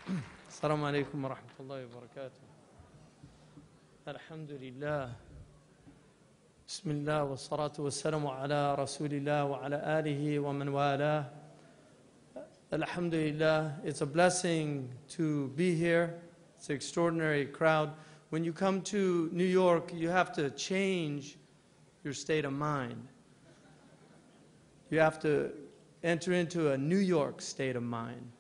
السلام عليكم ورحمة الله وبركاته. الحمد لله. بسم الله والصلاة والسلام على رسول الله وعلى آله ومن والاه. Alhamdulillah, it's a blessing to be here. It's an extraordinary crowd. When you come to New York, you have to change your state of mind. You have to enter into a New York state of mind.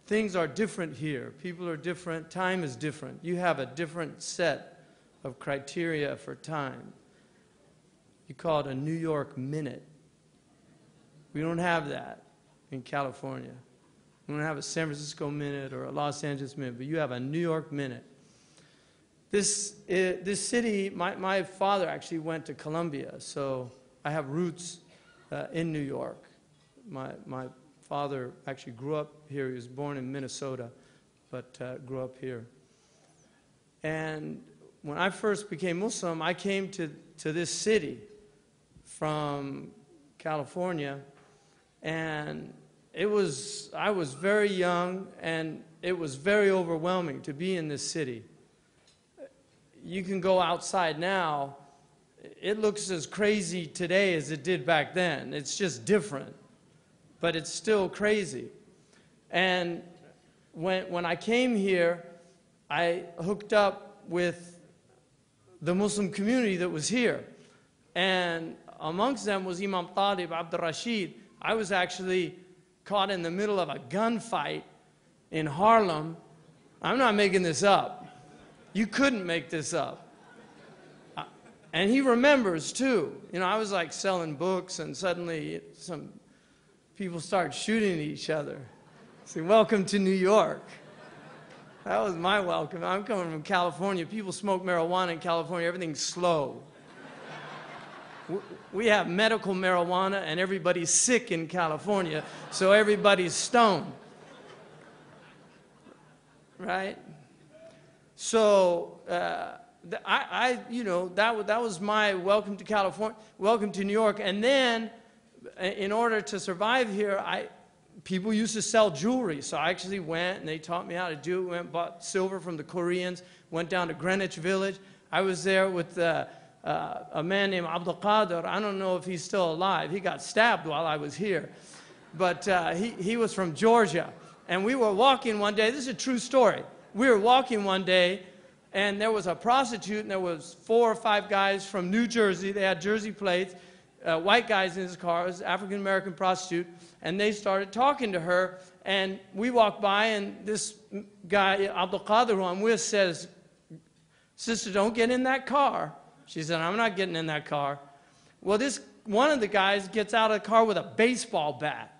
Things are different here. People are different. Time is different. You have a different set of criteria for time. You call it a New York minute. We don't have that in California. We don't have a San Francisco minute or a Los Angeles minute, but you have a New York minute. This city, my father actually went to Columbia, so I have roots in New York. My father actually grew up here. He was born in Minnesota, but grew up here. And when I first became Muslim, I came to this city from California, and I was very young, and it was very overwhelming to be in this city. You can go outside now. It looks as crazy today as it did back then. It's just different, but it's still crazy. And when I came here, I hooked up with the Muslim community that was here. And amongst them was Imam Talib Abdul Rashid. I was actually caught in the middle of a gunfight in Harlem. I'm not making this up. You couldn't make this up. And he remembers too. You know, I was like selling books, and suddenly some people started shooting at each other. Say, welcome to New York. That was my welcome. I'm coming from California. People smoke marijuana in California. Everything's slow. We have medical marijuana, and everybody's sick in California, so everybody's stoned. Right? So you know, that was my welcome to California, welcome to New York. And then, in order to survive here, people used to sell jewelry. So I actually went, and they taught me how to do it. Went and bought silver from the Koreans, went down to Greenwich Village. I was there with a man named Abdul Qadir. I don't know if he's still alive. He got stabbed while I was here. But he was from Georgia. And we were walking one day. This is a true story. We were walking one day, and there was a prostitute, and there was 4 or 5 guys from New Jersey. They had Jersey plates, white guys in his car. It was an African-American prostitute. And they started talking to her. And we walked by, and this guy, Abdul Qadir, who I'm with, says, "Sister, don't get in that car." She said, "I'm not getting in that car." Well, one of the guys gets out of the car with a baseball bat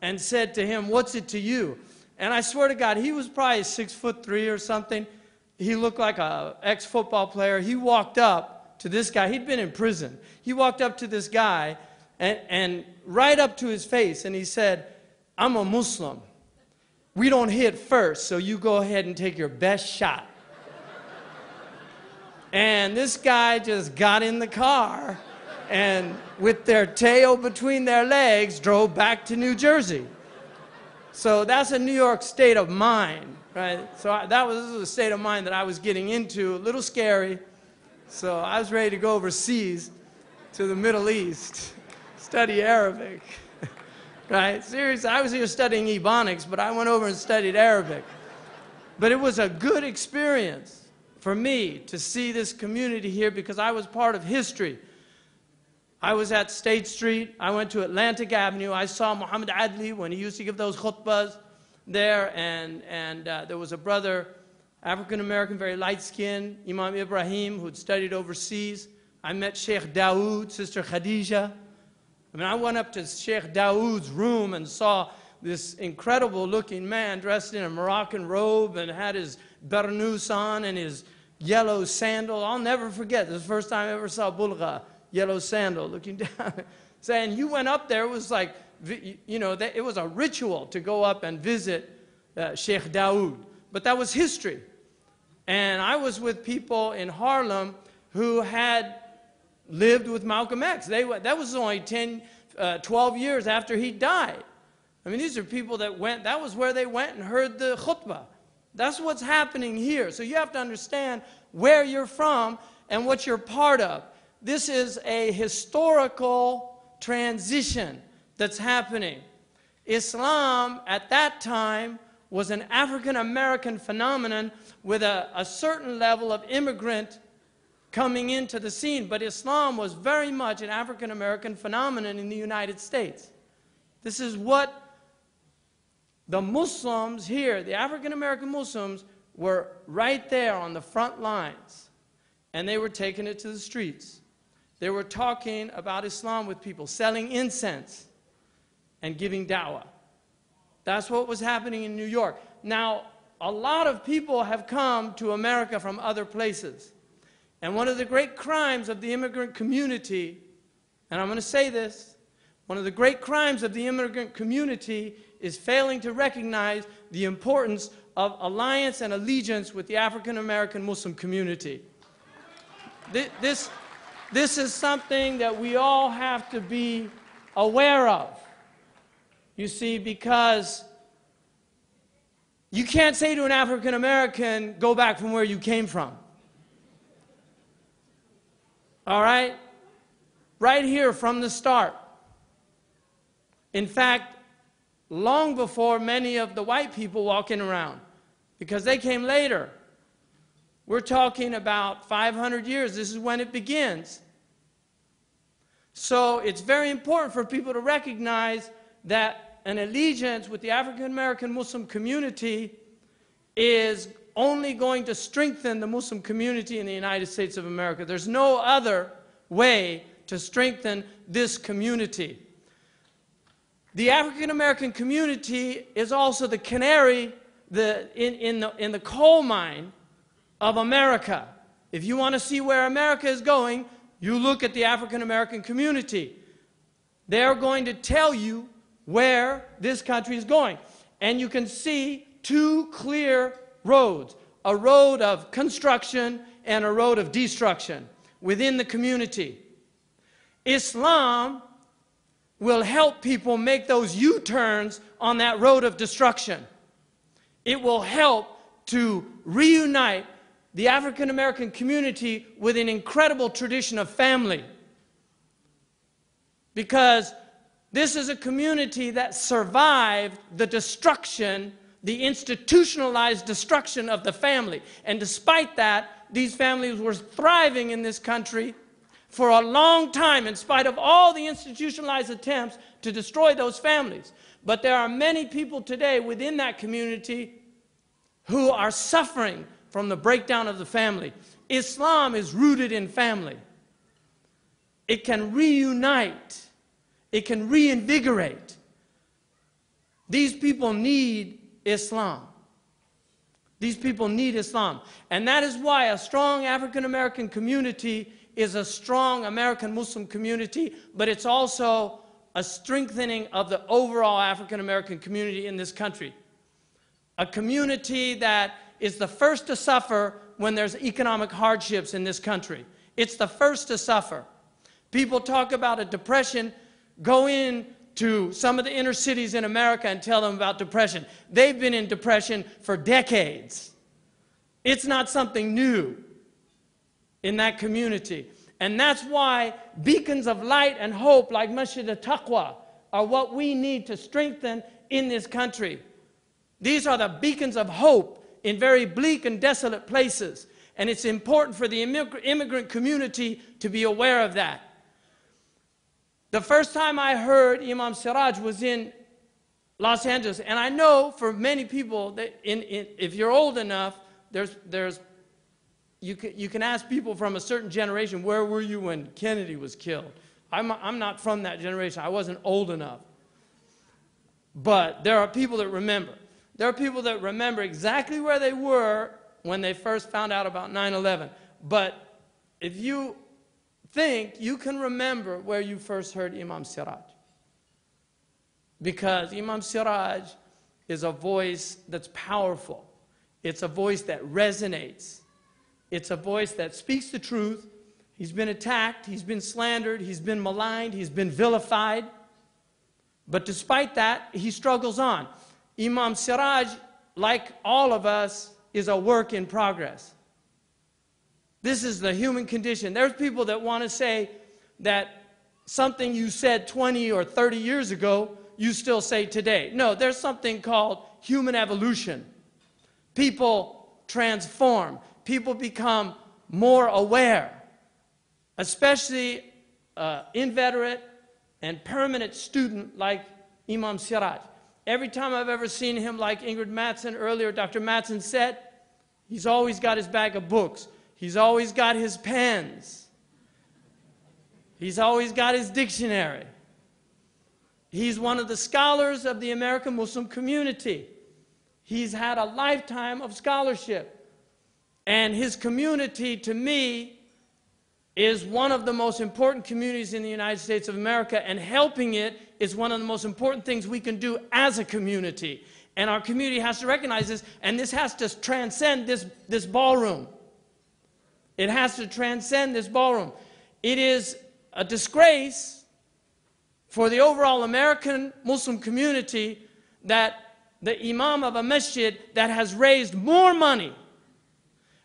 and said to him, "What's it to you?" And I swear to God, he was probably 6'3" or something. He looked like an ex-football player. He walked up to this guy. He'd been in prison. He walked up to this guy and right up to his face, and he said, "I'm a Muslim. We don't hit first, so you go ahead and take your best shot." And this guy just got in the car and with their tail between their legs drove back to New Jersey. So that's a New York state of mind, right? So this was a state of mind that I was getting into, a little scary. So I was ready to go overseas to the Middle East, study Arabic, right? Seriously, I was here studying Ebonics, but I went over and studied Arabic. But it was a good experience for me to see this community here because I was part of history. I was at State Street. I went to Atlantic Avenue. I saw Muhammad Adli when he used to give those khutbahs there. And there was a brother, African-American, very light-skinned, Imam Ibrahim, who'd studied overseas. I met Sheikh Dawood, Sister Khadija. I mean, I went up to Sheikh Dawood's room and saw this incredible-looking man dressed in a Moroccan robe and had his burnous on and his yellow sandal. I'll never forget. This is the first time I ever saw bulgha, yellow sandal, looking down. Saying, you went up there, it was like, you know, it was a ritual to go up and visit Sheikh Dawood. But that was history. And I was with people in Harlem who had lived with Malcolm X. That was only 12 years after he died. I mean, these are people that went, that was where they went and heard the khutbah. That's what's happening here. So you have to understand where you're from and what you're part of. This is a historical transition that's happening. Islam at that time was an African-American phenomenon with a certain level of immigrant coming into the scene. But Islam was very much an African-American phenomenon in the United States. This is what the Muslims here, the African-American Muslims, were right there on the front lines. And they were taking it to the streets. They were talking about Islam with people, selling incense and giving da'wah. That's what was happening in New York. Now, a lot of people have come to America from other places. And one of the great crimes of the immigrant community, and I'm going to say this, one of the great crimes of the immigrant community is failing to recognize the importance of alliance and allegiance with the African-American Muslim community. This is something that we all have to be aware of. You see, because you can't say to an African-American, go back from where you came from. All right? Right here from the start. In fact, long before many of the white people walking around, because they came later. We're talking about 500 years. This is when it begins. So it's very important for people to recognize that an allegiance with the African-American Muslim community is only going to strengthen the Muslim community in the United States of America. There's no other way to strengthen this community. The African-American community is also the canary in the coal mine of America. If you want to see where America is going, you look at the African-American community. They're going to tell you where this country is going. And you can see two clear roads, a road of construction and a road of destruction within the community. Islam will help people make those U-turns on that road of destruction. It will help to reunite the African-American community with an incredible tradition of family. Because this is a community that survived the destruction, the institutionalized destruction of the family. And despite that, these families were thriving in this country for a long time, in spite of all the institutionalized attempts to destroy those families. But there are many people today within that community who are suffering from the breakdown of the family. Islam is rooted in family. It can reunite. It can reinvigorate. These people need Islam. These people need Islam. And that is why a strong African-American community is a strong American Muslim community, but it's also a strengthening of the overall African-American community in this country. A community that is the first to suffer when there's economic hardships in this country. It's the first to suffer. People talk about a depression. Go in to some of the inner cities in America and tell them about depression. They've been in depression for decades. It's not something new in that community. And that's why beacons of light and hope like Masjid al-Taqwa are what we need to strengthen in this country. These are the beacons of hope in very bleak and desolate places. And it's important for the immigrant community to be aware of that. The first time I heard Imam Siraj was in Los Angeles. And I know for many people that if you're old enough, you can ask people from a certain generation, where were you when Kennedy was killed? I'm not from that generation. I wasn't old enough. But there are people that remember. There are people that remember exactly where they were when they first found out about 9/11. But if you think, you can remember where you first heard Imam Siraj. Because Imam Siraj is a voice that's powerful. It's a voice that resonates. It's a voice that speaks the truth. He's been attacked, he's been slandered, he's been maligned, he's been vilified. But despite that, he struggles on. Imam Siraj, like all of us, is a work in progress. This is the human condition. There's people that want to say that something you said 20 or 30 years ago, you still say today. No, there's something called human evolution. People transform. People become more aware, especially inveterate and permanent student like Imam Siraj. Every time I've ever seen him, like Ingrid Mattson earlier, Dr. Mattson said, he's always got his bag of books. He's always got his pens. He's always got his dictionary. He's one of the scholars of the American Muslim community. He's had a lifetime of scholarship. And his community, to me, is one of the most important communities in the United States of America, and helping it is one of the most important things we can do as a community. And our community has to recognize this, and this has to transcend this ballroom. It has to transcend this ballroom. It is a disgrace for the overall American Muslim community that the imam of a masjid that has raised more money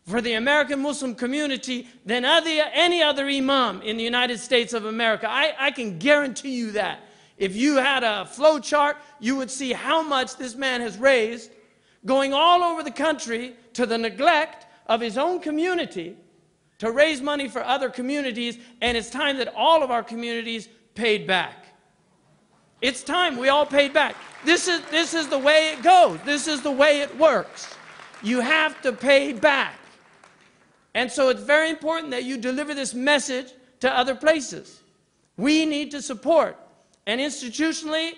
for the American Muslim community than any other imam in the United States of America. I can guarantee you that. If you had a flow chart, you would see how much this man has raised, going all over the country to the neglect of his own community to raise money for other communities, and it's time that all of our communities paid back. It's time we all paid back. This is the way it goes. This is the way it works. You have to pay back. And so it's very important that you deliver this message to other places. We need to support. And institutionally,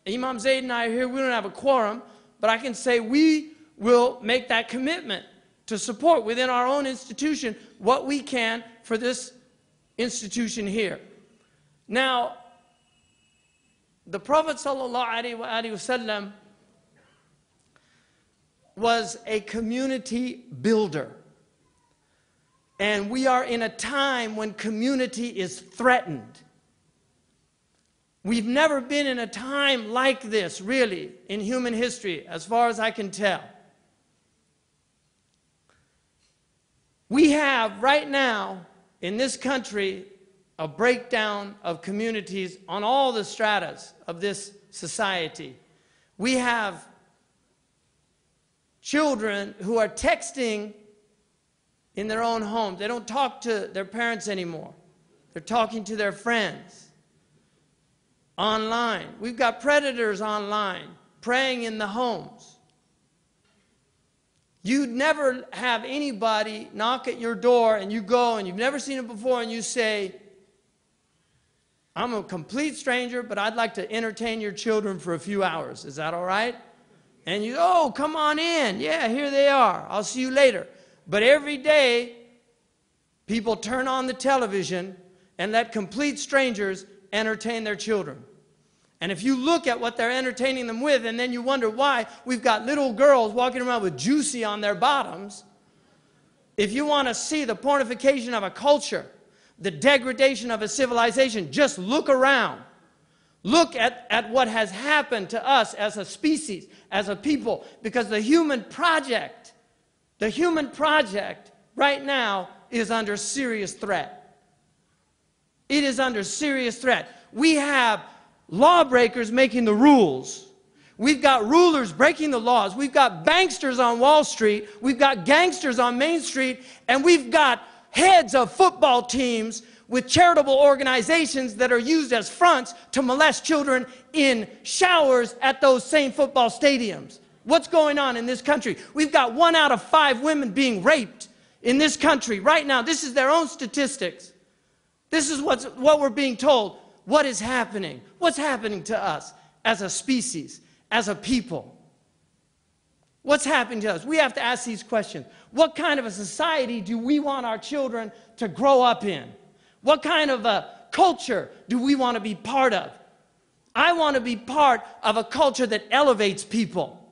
Imam Zaid and I are here. We don't have a quorum, but I can say we will make that commitment to support within our own institution what we can for this institution here. Now, the Prophet ﷺ was a community builder. And we are in a time when community is threatened. We've never been in a time like this, really, in human history, as far as I can tell. We have right now in this country a breakdown of communities on all the stratas of this society. We have children who are texting in their own homes. They don't talk to their parents anymore. They're talking to their friends online. We've got predators online preying in the homes. You'd never have anybody knock at your door and you go and you've never seen it before and you say, I'm a complete stranger, but I'd like to entertain your children for a few hours. Is that all right? And you, oh, come on in. Yeah, here they are. I'll see you later. But every day, people turn on the television and let complete strangers entertain their children. And if you look at what they're entertaining them with, and then you wonder why we've got little girls walking around with juicy on their bottoms, if you want to see the pornification of a culture, the degradation of a civilization, just look around. Look at what has happened to us as a species, as a people, because the human project right now is under serious threat. It is under serious threat. We have lawbreakers making the rules. We've got rulers breaking the laws. We've got banksters on Wall Street. We've got gangsters on Main Street. And we've got heads of football teams with charitable organizations that are used as fronts to molest children in showers at those same football stadiums. What's going on in this country? We've got 1 out of 5 women being raped in this country right now. This is their own statistics. This is what we're being told. What is happening? What's happening to us as a species, as a people? What's happening to us? We have to ask these questions. What kind of a society do we want our children to grow up in? What kind of a culture do we want to be part of? I want to be part of a culture that elevates people,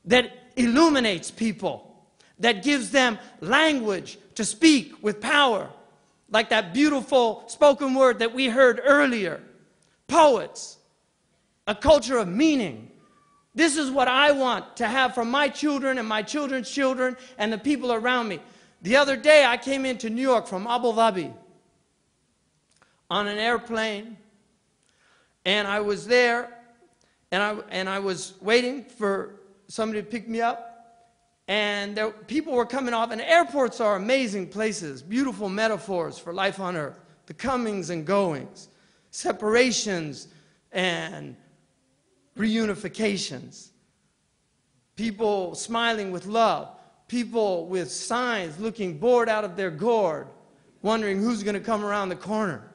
that illuminates people, that gives them language to speak with power, like that beautiful spoken word that we heard earlier. Poets, a culture of meaning. This is what I want to have for my children and my children's children and the people around me. The other day, I came into New York from Abu Dhabi on an airplane, and I was there, and I was waiting for somebody to pick me up, and people were coming off, and airports are amazing places, beautiful metaphors for life on earth, the comings and goings, separations and reunifications, people smiling with love, people with signs looking bored out of their gourd, wondering who's going to come around the corner.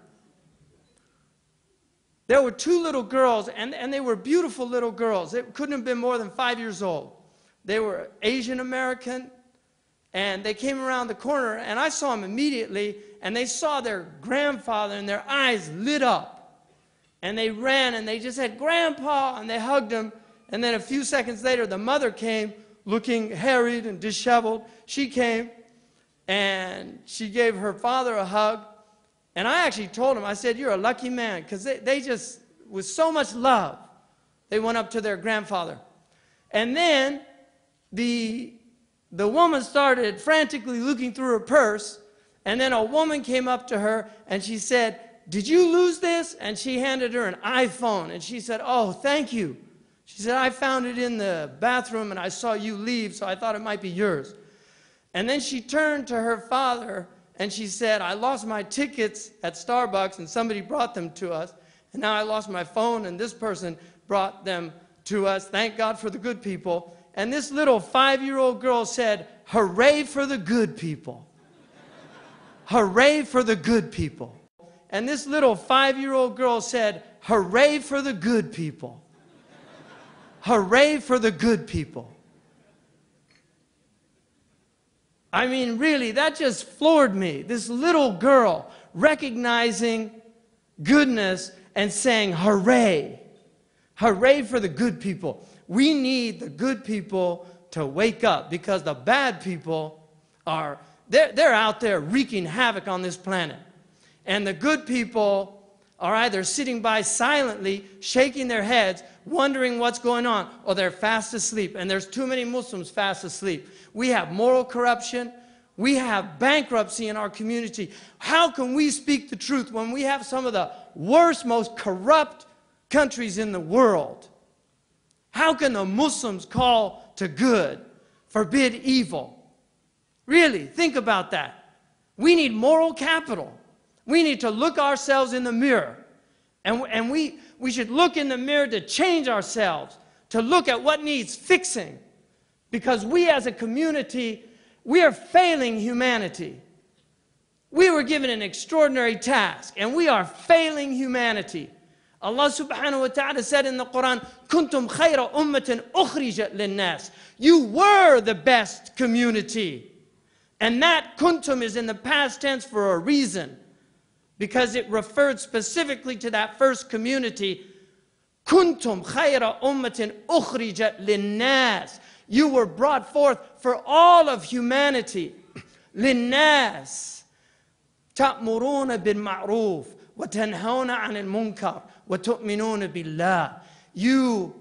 There were two little girls, and they were beautiful little girls. They couldn't have been more than 5 years old. They were Asian American, and they came around the corner, and I saw them immediately, and they saw their grandfather, and their eyes lit up. And they ran, and they just said, "Grandpa," and they hugged him. And then a few seconds later, the mother came, looking harried and disheveled. She came, and she gave her father a hug. And I actually told him, I said, "You're a lucky man," because they just, with so much love, they went up to their grandfather. And then the woman started frantically looking through her purse, and then a woman came up to her, and she said, "Did you lose this?" And she handed her an iPhone, and she said, "Oh, thank you." She said, "I found it in the bathroom, and I saw you leave, so I thought it might be yours." And then she turned to her father, and she said, "I lost my tickets at Starbucks, and somebody brought them to us. And now I lost my phone, and this person brought them to us. Thank God for the good people." And this little 5-year-old girl said, "Hooray for the good people. Hooray for the good people." And this little 5-year-old girl said, "Hooray for the good people. Hooray for the good people." I mean, really, that just floored me. This little girl recognizing goodness and saying, "Hooray. Hooray for the good people." We need the good people to wake up, because the bad people are, they're out there wreaking havoc on this planet. And the good people are either sitting by silently, shaking their heads, wondering what's going on, or they're fast asleep. And there's too many Muslims fast asleep. We have moral corruption. We have bankruptcy in our community. How can we speak the truth when we have some of the worst, most corrupt countries in the world? How can the Muslims call to good, forbid evil? Really, think about that. We need moral capital. We need to look ourselves in the mirror. And we should look in the mirror to change ourselves, to look at what needs fixing. Because we as a community, we are failing humanity. We were given an extraordinary task, and we are failing humanity. Allah subhanahu wa ta'ala said in the Quran, "Kuntum khayra ummatin ukhrijat linnas." You were the best community. And that kuntum is in the past tense for a reason, because it referred specifically to that first community. Kuntum khayra ummatin ukhrijat linnas. You were brought forth for all of humanity. Linnas. Ta'muruna bil ma'ruf wa tanhauna 'anil munkar wa tu'minuna billah. You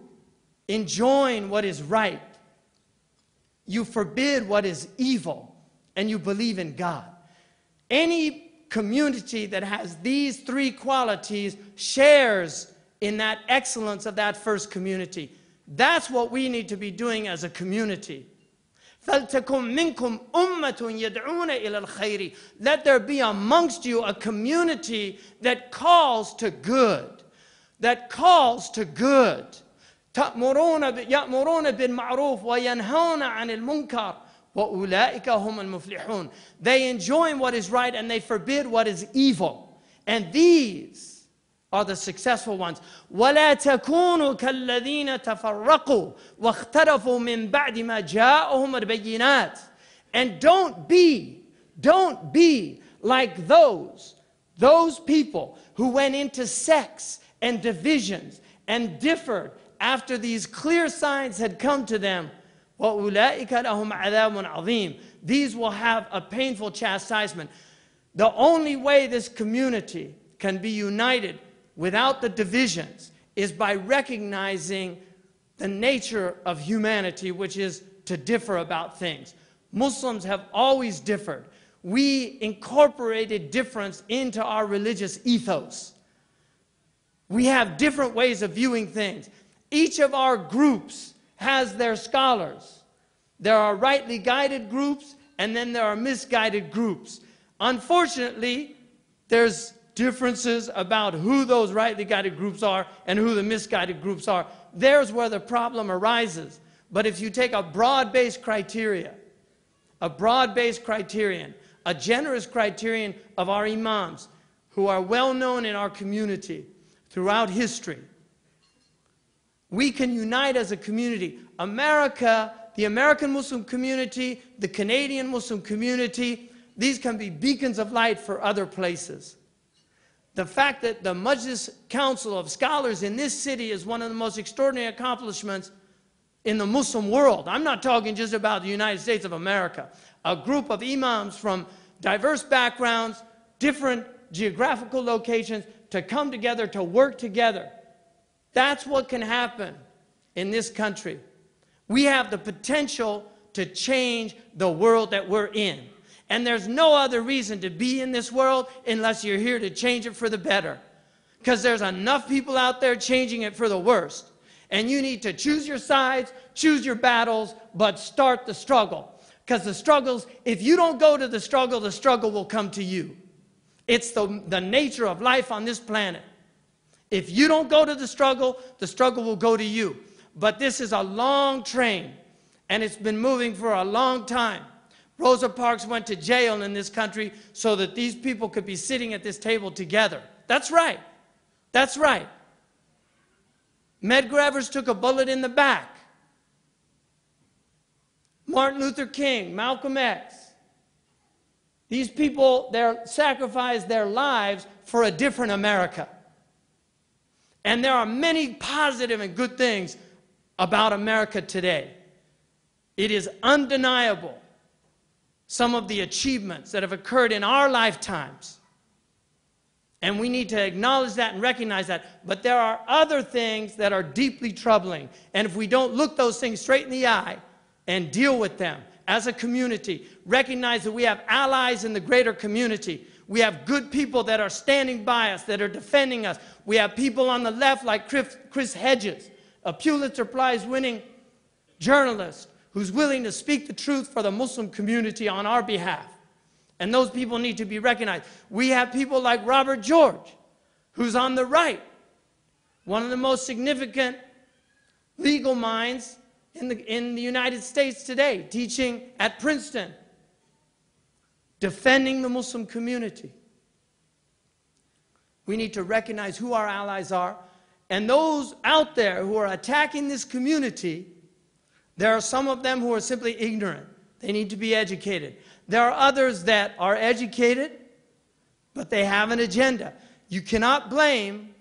enjoin what is right. You forbid what is evil, and you believe in God. Any community that has these three qualities shares in that excellence of that first community. That's what we need to be doing as a community. فَلْتَكُمْ مِنْكُمْ أُمَّةٌ يَدْعُونَ إِلَى الْخَيْرِ. Let there be amongst you a community that calls to good. That calls to good. يَأْمُرُونَ بِالْمَعْرُوفِ وَيَنْهَوْنَ عَنِ الْمُنْكَرِ وَأُولَٰئِكَ هُمُ الْمُفْلِحُونَ. They enjoin what is right and they forbid what is evil. And these are the successful ones. وَلَا تَكُونُوا كَالَّذِينَ تَفَرَّقُوا وَاخْتَلَفُوا مِنْ بَعْدِ مَا جَاءَهُمُ الْبَيِّنَاتِ. And don't be like those people who went into sects and divisions and differed after these clear signs had come to them. وَأُولَٰئِكَ لَهُمْ عَذَابٌ عَظِيمٌ. These will have a painful chastisement. The only way this community can be united without the divisions is by recognizing the nature of humanity, which is to differ about things. Muslims have always differed. We incorporated difference into our religious ethos. We have different ways of viewing things. Each of our groups has their scholars. There are rightly guided groups, and then there are misguided groups. Unfortunately, there's differences about who those rightly guided groups are and who the misguided groups are. There's where the problem arises. But if you take a broad-based criteria, a broad-based criterion, a generous criterion of our imams who are well known in our community throughout history, we can unite as a community. America, the American Muslim community, the Canadian Muslim community, these can be beacons of light for other places. The fact that the Majlis Council of Scholars in this city is one of the most extraordinary accomplishments in the Muslim world. I'm not talking just about the United States of America. A group of imams from diverse backgrounds, different geographical locations, to come together, to work together. That's what can happen in this country. We have the potential to change the world that we're in. And there's no other reason to be in this world unless you're here to change it for the better. Because there's enough people out there changing it for the worst. And you need to choose your sides, choose your battles, but start the struggle. Because the struggles, if you don't go to the struggle will come to you. It's the nature of life on this planet. If you don't go to the struggle will go to you. But this is a long train, and it's been moving for a long time. Rosa Parks went to jail in this country so that these people could be sitting at this table together. That's right. That's right. Medgar Evers took a bullet in the back. Martin Luther King, Malcolm X. These people, they sacrificed their lives for a different America. And there are many positive and good things about America today. It is undeniable, some of the achievements that have occurred in our lifetimes. And we need to acknowledge that and recognize that. But there are other things that are deeply troubling. And if we don't look those things straight in the eye and deal with them as a community, recognize that we have allies in the greater community. We have good people that are standing by us, that are defending us. We have people on the left like Chris Hedges, a Pulitzer Prize-winning journalist who's willing to speak the truth for the Muslim community on our behalf. And those people need to be recognized. We have people like Robert George, who's on the right, one of the most significant legal minds in the United States today, teaching at Princeton, defending the Muslim community. We need to recognize who our allies are. And those out there who are attacking this community, there are some of them who are simply ignorant. They need to be educated. There are others that are educated, but they have an agenda. You cannot blame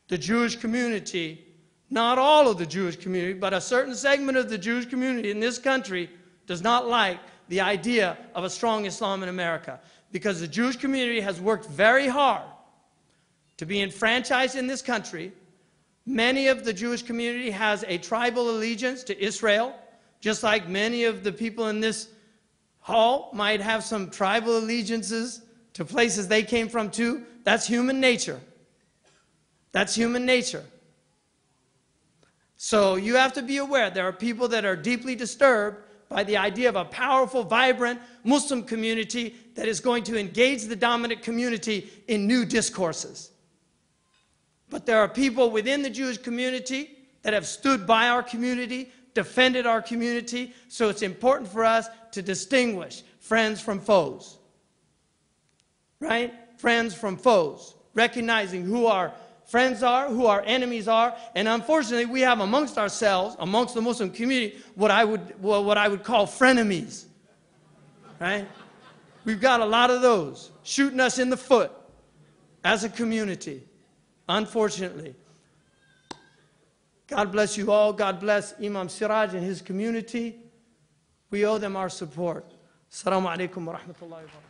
the Jewish community, not all of the Jewish community, but a certain segment of the Jewish community in this country does not like the idea of a strong Islam in America, because the Jewish community has worked very hard to be enfranchised in this country. Many of the Jewish community has a tribal allegiance to Israel, just like many of the people in this hall might have some tribal allegiances to places they came from too. That's human nature. That's human nature. So you have to be aware there are people that are deeply disturbed by the idea of a powerful, vibrant Muslim community that is going to engage the dominant community in new discourses. But there are people within the Jewish community that have stood by our community, defended our community, so it's important for us to distinguish friends from foes. Right? Friends from foes. Recognizing who our friends are, who our enemies are, and unfortunately we have amongst ourselves, amongst the Muslim community, what I would call frenemies. Right? We've got a lot of those shooting us in the foot as a community, unfortunately. God bless you all. God bless Imam Siraj and his community. We owe them our support. Assalamu alaikum wa rahmatullahi wa barakatuh.